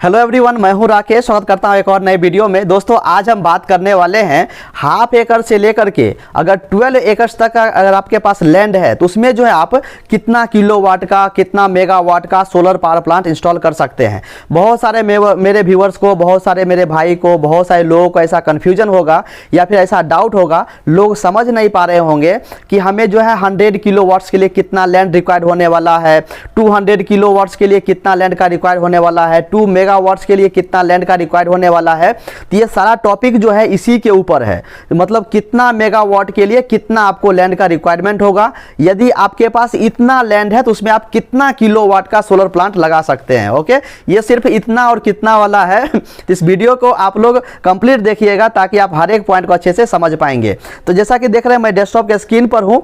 Hello everyone, मैं हूं राकेश। स्वागत करता हूं एक और नए वीडियो में। दोस्तों, आज हम बात करने वाले हैं हाफ एकड़ से लेकर के अगर 12 एकड़ तक अगर आपके पास लैंड है तो उसमें जो है आप कितना किलोवाट का, कितना मेगावाट का सोलर पावर प्लांट इंस्टॉल कर सकते हैं। बहुत सारे मेरे व्यूअर्स को, बहुत सारे मेरे भाई को, बहुत सारे लोगों को ऐसा कन्फ्यूजन होगा या फिर ऐसा डाउट होगा। लोग समझ नहीं पा रहे होंगे कि हमें जो है 100 किलोवाट्स के लिए कितना लैंड रिक्वायर्ड होने वाला है, 200 किलोवाट्स के लिए कितना लैंड का रिक्वायर्ड होने वाला है, 2 मेगावाट्स के लिए कितना लैंड का रिक्वायर्ड होने वाला है। तो ये सारा टॉपिक जो है इसी के ऊपर है, मतलब कितना मेगावाट के लिए कितना आपको लैंड का रिक्वायरमेंट होगा। यदि आपके पास इतना लैंड है तो उसमें आप कितना किलोवाट का सोलर प्लांट लगा सकते हैं। ओके, ये सिर्फ इतना और कितना वाला है। इस वीडियो को आप लोग कंप्लीट देखिएगा ताकि आप हर एक पॉइंट को अच्छे से समझ पाएंगे। तो जैसा कि देख रहे हैं, मैं डेस्कटॉप के स्क्रीन पर हूं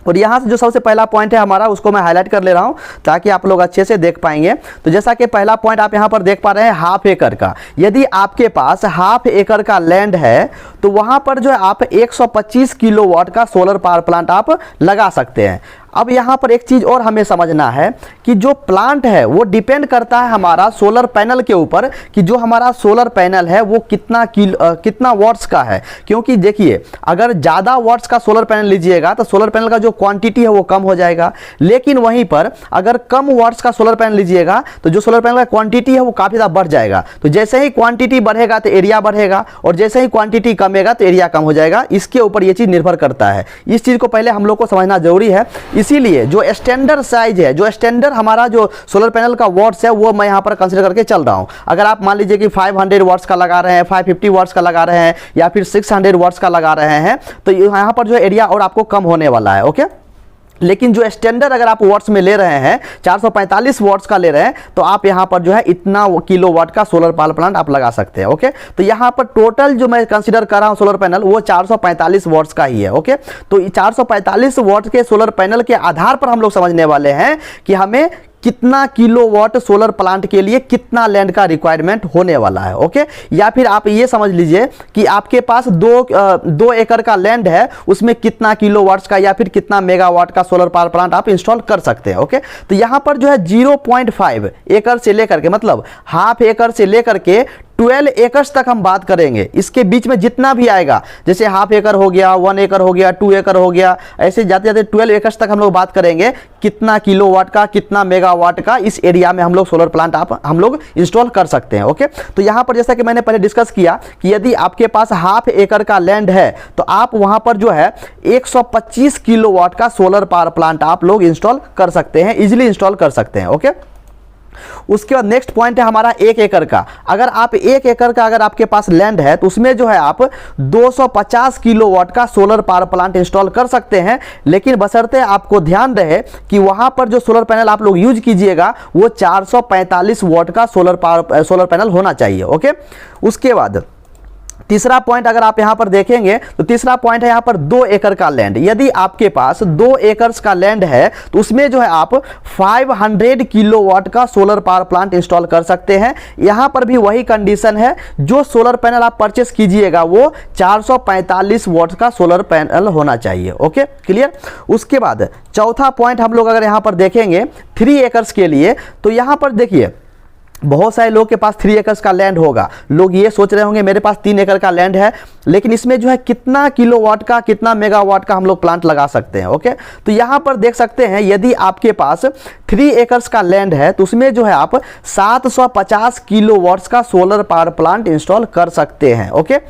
और यहाँ से जो सबसे पहला पॉइंट है हमारा, उसको मैं हाईलाइट कर ले रहा हूँ ताकि आप लोग अच्छे से देख पाएंगे। तो जैसा कि पहला पॉइंट आप यहाँ पर देख पा रहे हैं, हाफ एकड़ का। यदि आपके पास हाफ एकड़ का लैंड है तो वहाँ पर जो है आप 125 किलोवाट का सोलर पावर प्लांट आप लगा सकते हैं। अब यहाँ पर एक चीज़ और हमें समझना है कि जो प्लांट है वो डिपेंड करता है हमारा सोलर पैनल के ऊपर, कि जो हमारा सोलर पैनल है वो कितना वाट्स का है। क्योंकि देखिए, अगर ज़्यादा वाट्स का सोलर पैनल लीजिएगा तो सोलर पैनल का जो क्वांटिटी है वो कम हो जाएगा। लेकिन वहीं पर अगर कम वाट्स का सोलर पैनल लीजिएगा तो जो सोलर पैनल का क्वांटिटी है वो काफ़ी ज़्यादा बढ़ जाएगा। तो जैसे ही क्वांटिटी बढ़ेगा तो एरिया बढ़ेगा, और जैसे ही क्वांटिटी कमेगा तो एरिया कम हो जाएगा। इसके ऊपर ये चीज़ निर्भर करता है। इस चीज़ को पहले हम लोग को समझना जरूरी है। इसीलिए जो स्टैंडर्ड साइज है, जो स्टैंडर्ड हमारा जो सोलर पैनल का वाट्स है, वो मैं यहाँ पर कंसीडर करके चल रहा हूँ। अगर आप मान लीजिए कि 500 वाट्स का लगा रहे हैं, 550 वाट्स का लगा रहे हैं या फिर 600 वाट्स का लगा रहे हैं तो यहाँ पर जो एरिया और आपको कम होने वाला है। ओके, लेकिन जो स्टैंडर्ड अगर आप वाट्स में ले रहे हैं, 445 वाट्स का ले रहे हैं, तो आप यहां पर जो है इतना किलोवाट का सोलर पावर प्लांट आप लगा सकते हैं। ओके, तो यहां पर टोटल जो मैं कंसीडर कर रहा हूं सोलर पैनल वो 445 वाट्स का ही है। ओके, तो 445 वाट के सोलर पैनल के आधार पर हम लोग समझने वाले हैं कि हमें कितना किलोवाट सोलर प्लांट के लिए कितना लैंड का रिक्वायरमेंट होने वाला है। ओके, या फिर आप ये समझ लीजिए कि आपके पास 2 एकड़ का लैंड है, उसमें कितना किलोवाट्स का या फिर कितना मेगावाट का सोलर पावर प्लांट आप इंस्टॉल कर सकते हैं। ओके, तो यहां पर जो है 0.5 एकड़ से लेकर के, मतलब हाफ एकड़ से लेकर के 12 एकड़ तक हम बात करेंगे। इसके बीच में जितना भी आएगा, जैसे हाफ एकड़ हो गया, 1 एकड़ हो गया, 2 एकड़ हो गया, ऐसे जाते जाते 12 एकड़ तक हम लोग बात करेंगे कितना किलोवाट का, कितना मेगावाट का इस एरिया में हम लोग सोलर प्लांट हम लोग इंस्टॉल कर सकते हैं। ओके, तो यहां पर जैसा कि मैंने पहले डिस्कस किया कि यदि आपके पास हाफ एकड़ का लैंड है तो आप वहां पर जो है 125 किलोवाट का सोलर पावर प्लांट आप लोग इंस्टॉल कर सकते हैं, इजिली इंस्टॉल कर सकते हैं। ओके, उसके बाद नेक्स्ट पॉइंट है हमारा 1 एकड़ का। अगर आप 1 एकड़ का अगर आपके पास लैंड है तो उसमें जो है आप 250 किलोवाट का सोलर पावर प्लांट इंस्टॉल कर सकते हैं। लेकिन बशर्ते आपको ध्यान रहे कि वहां पर जो सोलर पैनल आप लोग यूज कीजिएगा वो 445 वाट का सोलर पैनल होना चाहिए। ओके, उसके बाद तीसरा पॉइंट अगर आप यहां पर देखेंगे तो तीसरा पॉइंट है यहां पर 2 एकड़ का लैंड। यदि आपके पास 2 एकड़ का लैंड है तो उसमें जो है आप 500 किलोवाट का सोलर पावर प्लांट इंस्टॉल कर सकते हैं। यहां पर भी वही कंडीशन है, जो सोलर पैनल आप परचेस कीजिएगा वो 445 वाट का सोलर पैनल होना चाहिए। Okay, clear. उसके बाद चौथा पॉइंट हम लोग अगर यहां पर देखेंगे 3 एकड़ के लिए, तो यहां पर देखिए बहुत सारे लोग के पास 3 एकड़ का लैंड होगा। लोग ये सोच रहे होंगे मेरे पास 3 एकड़ का लैंड है, लेकिन इसमें जो है कितना किलोवाट का, कितना मेगावाट का हम लोग प्लांट लगा सकते हैं। ओके, तो यहां पर देख सकते हैं यदि आपके पास 3 एकड़ का लैंड है तो उसमें जो है आप 750 किलोवाट्स का सोलर पावर प्लांट इंस्टॉल कर सकते हैं। ओके,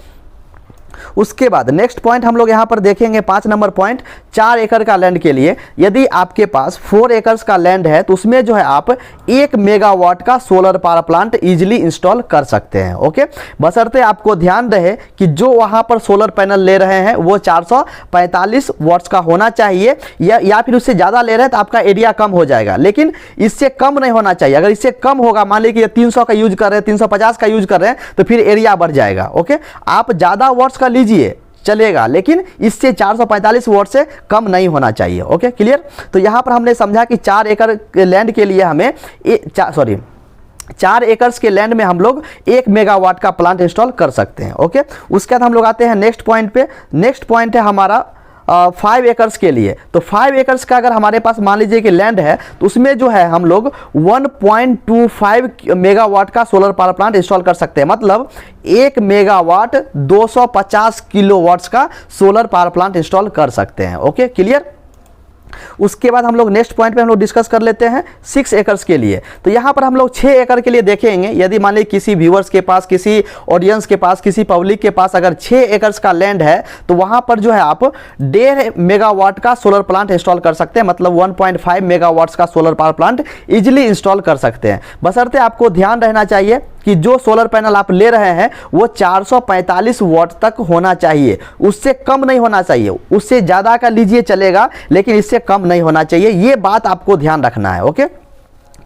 उसके बाद नेक्स्ट पॉइंट हम लोग यहां पर देखेंगे 5 नंबर पॉइंट, 4 एकड़ का लैंड के लिए। यदि आपके पास 4 एकड़ का लैंड है तो उसमें जो है आप 1 मेगावाट का solar power plant easily install कर सकते हैं। ओके, बशर्ते आपको ध्यान रहे कि जो वहां पर सोलर पैनल ले रहे हैं वो 445 वाट्स का होना चाहिए, या फिर उससे ज्यादा ले रहे हैं तो आपका एरिया कम हो जाएगा। लेकिन इससे कम नहीं होना चाहिए। अगर इससे कम होगा, मान लीजिए 300 का यूज कर रहे हैं, 350 का यूज कर रहे हैं, तो फिर एरिया बढ़ जाएगा। ओके, आप ज्यादा वाट्स लीजिए चलेगा, लेकिन इससे 445 वाट से कम नहीं होना चाहिए। Okay, clear. तो यहां पर हमने समझा कि 4 एकड़ लैंड के लिए हमें 4 एकड़ के लैंड में हम लोग 1 मेगावाट का प्लांट इंस्टॉल कर सकते हैं। ओके, उसके बाद हम लोग आते हैं नेक्स्ट पॉइंट पे। नेक्स्ट पॉइंट है हमारा 5 एकर्स के लिए, तो 5 एकर्स का अगर हमारे पास मान लीजिए कि लैंड है तो उसमें जो है हम लोग 1.25 मेगावाट का सोलर पावर प्लांट इंस्टॉल कर सकते हैं। मतलब 1 मेगावाट 250 किलोवाट्स का सोलर पावर प्लांट इंस्टॉल कर सकते हैं। Okay, clear. उसके बाद हम लोग नेक्स्ट पॉइंट पे हम लोग डिस्कस कर लेते हैं 6 एकर्स के लिए। तो यहाँ पर हम लोग 6 एकड़ के लिए देखेंगे, यदि मान लीजिए किसी व्यूअर्स के पास, किसी ऑडियंस के पास, किसी पब्लिक के पास अगर 6 एकर्स का लैंड है तो वहाँ पर जो है आप 1.5 मेगावाट का सोलर प्लांट इंस्टॉल कर सकते हैं। मतलब 1.5 मेगावाट्स का solar power plant easily install कर सकते हैं। बशर्ते आपको ध्यान रहना चाहिए कि जो सोलर पैनल आप ले रहे हैं वो 445 वॉट तक होना चाहिए, उससे कम नहीं होना चाहिए। उससे ज़्यादा का लीजिए चलेगा, लेकिन इससे कम नहीं होना चाहिए। ये बात आपको ध्यान रखना है। ओके,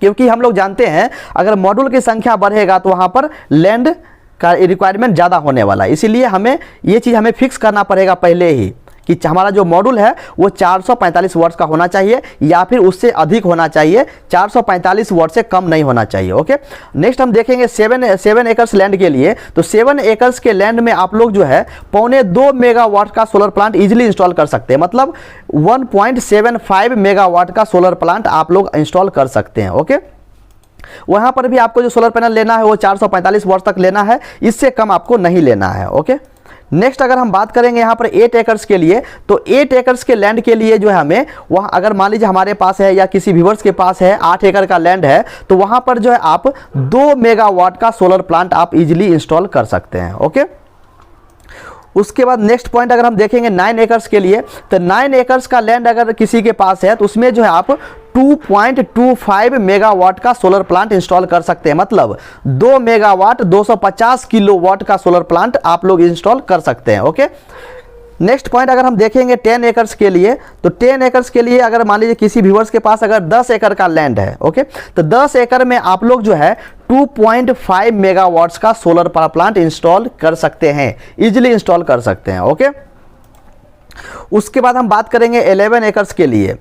क्योंकि हम लोग जानते हैं अगर मॉड्यूल की संख्या बढ़ेगा तो वहाँ पर लैंड का रिक्वायरमेंट ज़्यादा होने वाला है। इसीलिए हमें ये चीज़ हमें फिक्स करना पड़ेगा पहले ही कि हमारा जो मॉड्यूल है वो 445 वॉट्स का होना चाहिए या फिर उससे अधिक होना चाहिए, 445 वॉट से कम नहीं होना चाहिए। ओके, नेक्स्ट हम देखेंगे 7 एकर्स लैंड के लिए। तो 7 एकर्स के लैंड में आप लोग जो है 1.25 मेगावाट का सोलर प्लांट इजीली इंस्टॉल कर सकते हैं। मतलब 1.75 मेगावाट का सोलर प्लांट आप लोग इंस्टॉल कर सकते हैं। ओके, वहां पर भी आपको जो सोलर पैनल लेना है वो 445 वॉट तक लेना है, इससे कम आपको नहीं लेना है। ओके, नेक्स्ट अगर हम बात करेंगे यहाँ पर 8 एकर्स के लिए, तो 8 एकर्स के लैंड के लिए जो है हमें वहाँ अगर मान लीजिए हमारे पास है या किसी व्यूअर्स के पास है 8 एकड़ का लैंड है तो वहाँ पर जो है आप 2 मेगावाट का सोलर प्लांट आप इजीली इंस्टॉल कर सकते हैं। ओके, उसके बाद नेक्स्ट पॉइंट अगर हम देखेंगे 9 एकर्स के लिए, तो 9 एकर्स का लैंड अगर किसी के पास है तो उसमें जो है आप 2.25 मेगावाट का सोलर प्लांट इंस्टॉल कर सकते हैं। मतलब 2 मेगावाट 250 किलोवाट का सोलर प्लांट आप लोग इंस्टॉल कर सकते हैं। ओके, नेक्स्ट पॉइंट अगर हम देखेंगे 10 एकर्स के लिए, तो 10 एकर्स के लिए अगर मान लीजिए किसी व्यूअर्स के पास अगर 10 एकड़ का लैंड है, ओके, तो 10 एकड़ में आप लोग जो है 2.5 मेगावाट्स का सोलर पावर प्लांट इंस्टॉल कर सकते हैं, इजीली इंस्टॉल कर सकते हैं। ओके, उसके बाद हम बात करेंगे 11 एकर्स के लिए।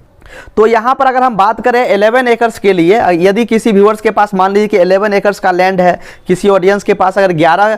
तो यहाँ पर अगर हम बात करें 11 एकर्स के लिए, यदि किसी व्यूअर्स के पास मान लीजिए कि 11 एकर्स का लैंड है, किसी ऑडियंस के पास अगर 11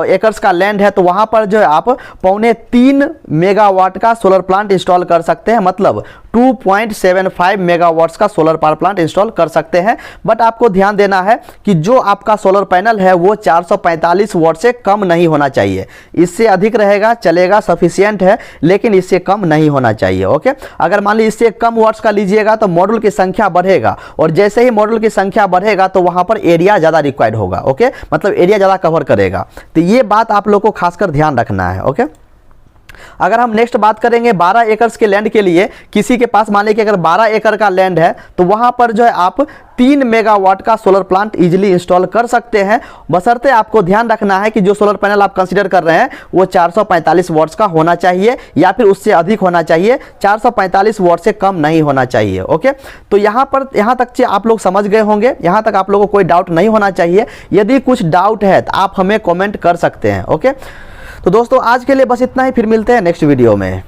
एकर्स का लैंड है तो वहाँ पर जो है आप 3.25 मेगावाट का सोलर प्लांट इंस्टॉल कर सकते हैं। मतलब 2.75 मेगावाट्स का सोलर पावर प्लांट इंस्टॉल कर सकते हैं। बट आपको ध्यान देना है कि जो आपका सोलर पैनल है वो 445 वॉट से कम नहीं होना चाहिए। इससे अधिक रहेगा चलेगा, सफिशिएंट है, लेकिन इससे कम नहीं होना चाहिए। ओके, अगर मान लीजिए इससे कम वॉट्स का लीजिएगा तो मॉड्यूल की संख्या बढ़ेगा, और जैसे ही मॉड्यूल की संख्या बढ़ेगा तो वहां पर एरिया ज़्यादा रिक्वायर्ड होगा। ओके, मतलब एरिया ज़्यादा कवर करेगा। तो ये बात आप लोग को खासकर ध्यान रखना है। ओके, अगर हम नेक्स्ट बात करेंगे 12 एकर्स के लैंड के लिए, किसी के पास मान लीजिए कि अगर 12 एकड़ का लैंड है तो वहां पर जो है आप 3 मेगावाट का सोलर प्लांट इजीली इंस्टॉल कर सकते हैं। बशर्ते आपको ध्यान रखना है कि जो सोलर पैनल आप कंसीडर कर रहे हैं वो 445 वॉट्स का होना चाहिए या फिर उससे अधिक होना चाहिए, 445 वॉट से कम नहीं होना चाहिए। ओके, तो यहाँ तक आप लोग समझ गए होंगे, यहाँ तक आप लोगों को कोई डाउट नहीं होना चाहिए। यदि कुछ डाउट है तो आप हमें कॉमेंट कर सकते हैं। ओके, तो दोस्तों आज के लिए बस इतना ही, फिर मिलते हैं नेक्स्ट वीडियो में।